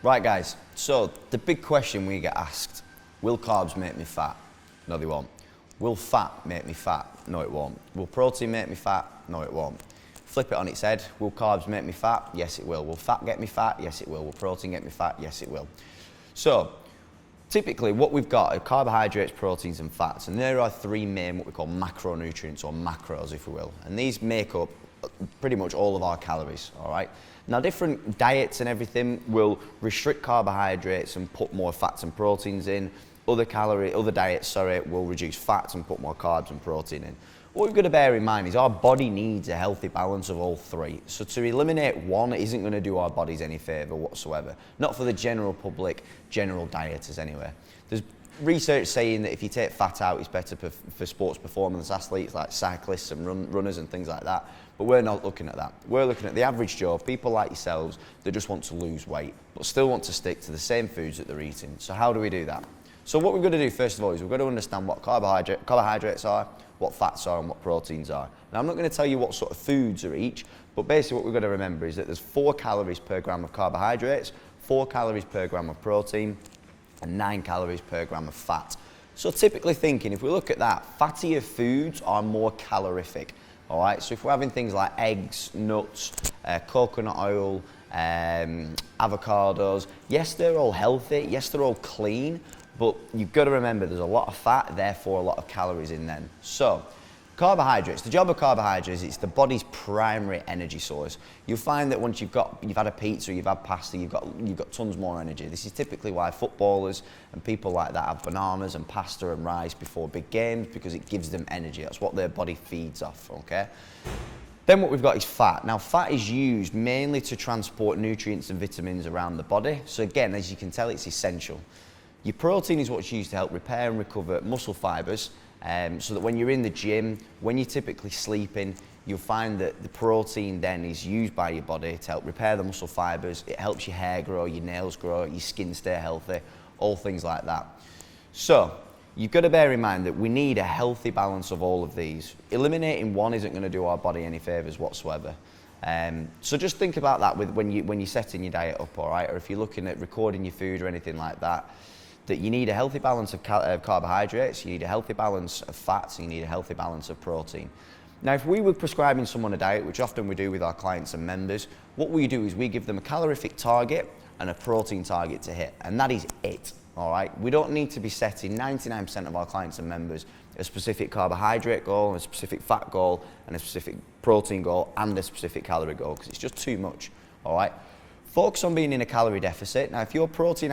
Right guys, so the big question we get asked, will carbs make me fat? No, they won't. Will fat make me fat? No, it won't. Will protein make me fat? No, it won't. Flip it on its head, will carbs make me fat? Yes, it will. Will fat get me fat? Yes, it will. Will protein get me fat? Yes, it will. So, typically what we've got are carbohydrates, proteins and fats, and there are three main what we call macronutrients, or macros if we will, and these make up pretty much all of our calories, all right? Now different diets and everything will restrict carbohydrates and put more fats and proteins in. Other diets will reduce fats and put more carbs and protein in. What we've got to bear in mind is our body needs a healthy balance of all three. So to eliminate one isn't going to do our bodies any favour whatsoever. Not for the general public, general dieters anyway. There's research saying that if you take fat out, it's better for sports performance athletes like cyclists and runners and things like that. But we're not looking at that. We're looking at the average Joe, people like yourselves that just want to lose weight, but still want to stick to the same foods that they're eating. So how do we do that? So what we've got to do first of all is we've got to understand what carbohydrates are, what fats are and what proteins are. Now I'm not going to tell you what sort of foods are each, but basically what we've got to remember is that there's 4 calories per gram of carbohydrates, 4 calories per gram of protein, and 9 calories per gram of fat. So typically thinking, if we look at that, fattier foods are more calorific. All right, so if we're having things like eggs, nuts, coconut oil, avocados, yes, they're all healthy, yes, they're all clean, but you've got to remember there's a lot of fat, therefore a lot of calories in them. So, carbohydrates, the job of carbohydrates, it's the body's primary energy source. You'll find that once you've had a pizza, you've had pasta, you've got tons more energy. This is typically why footballers and people like that have bananas and pasta and rice before big games, because it gives them energy. That's what their body feeds off, okay? Then what we've got is fat. Now fat is used mainly to transport nutrients and vitamins around the body. So again, as you can tell, it's essential. Your protein is what's used to help repair and recover muscle fibers, so that when you're in the gym, when you're typically sleeping, you'll find that the protein then is used by your body to help repair the muscle fibers. It helps your hair grow, your nails grow, your skin stay healthy, all things like that. So you've got to bear in mind that we need a healthy balance of all of these. Eliminating one isn't going to do our body any favours whatsoever. So just think about that when you're setting your diet up, all right? Or if you're looking at recording your food or anything like that, that you need a healthy balance of carbohydrates, you need a healthy balance of fats, and you need a healthy balance of protein. Now, if we were prescribing someone a diet, which often we do with our clients and members, what we do is we give them a calorific target and a protein target to hit, and that is it, all right? We don't need to be setting 99% of our clients and members a specific carbohydrate goal, a specific fat goal, and a specific protein goal, and a specific calorie goal, because it's just too much, all right? Focus on being in a calorie deficit. Now, if your protein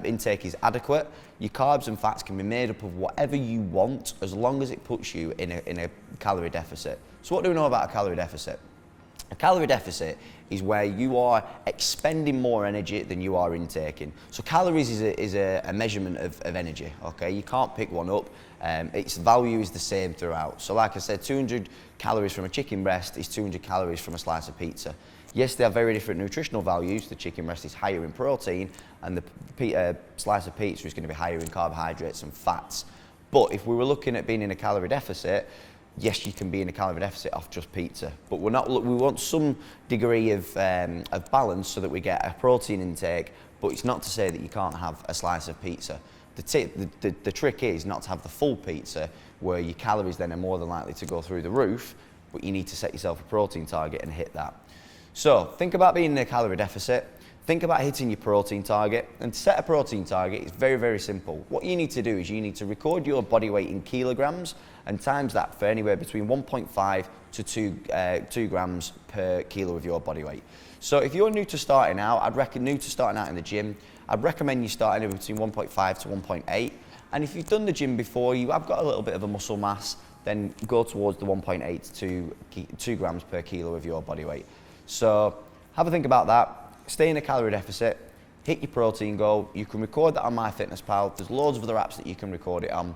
intake is adequate, your carbs and fats can be made up of whatever you want, as long as it puts you in a calorie deficit. So what do we know about a calorie deficit? A calorie deficit is where you are expending more energy than you are intaking. So calories is a measurement of energy, okay? You can't pick one up. Its value is the same throughout. So like I said, 200 calories from a chicken breast is 200 calories from a slice of pizza. Yes, they have very different nutritional values. The chicken breast is higher in protein, and the slice of pizza is going to be higher in carbohydrates and fats. But if we were looking at being in a calorie deficit, yes, you can be in a calorie deficit off just pizza. But we want some degree of balance so that we get a protein intake, but it's not to say that you can't have a slice of pizza. The trick is not to have the full pizza, where your calories then are more than likely to go through the roof, but you need to set yourself a protein target and hit that. So think about being in a calorie deficit, think about hitting your protein target, and to set a protein target is very, very simple. What you need to do is you need to record your body weight in kilograms and times that for anywhere between 1.5 to 2 grams per kilo of your body weight. So if you're new to starting out, new to starting out in the gym, I'd recommend you start anywhere between 1.5 to 1.8. And if you've done the gym before, you have got a little bit of a muscle mass, then go towards the 1.8 to 2 grams per kilo of your body weight. So have a think about that, stay in a calorie deficit, hit your protein goal. You can record that on MyFitnessPal. There's loads of other apps that you can record it on,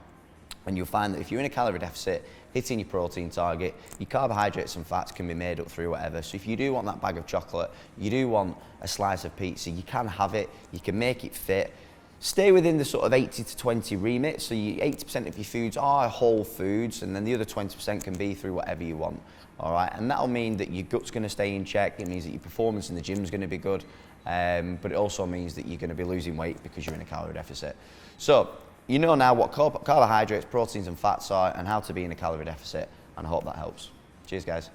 and you'll find that if you're in a calorie deficit, hitting your protein target, your carbohydrates and fats can be made up through whatever. So if you do want that bag of chocolate, you do want a slice of pizza, you can have it, you can make it fit. Stay within the sort of 80 to 20 remit. So 80% of your foods are whole foods, and then the other 20% can be through whatever you want. All right, and that'll mean that your gut's going to stay in check. It means that your performance in the gym is going to be good, but it also means that you're going to be losing weight because you're in a calorie deficit. So you know now what carbohydrates, proteins and fats are and how to be in a calorie deficit, and I hope that helps. Cheers guys.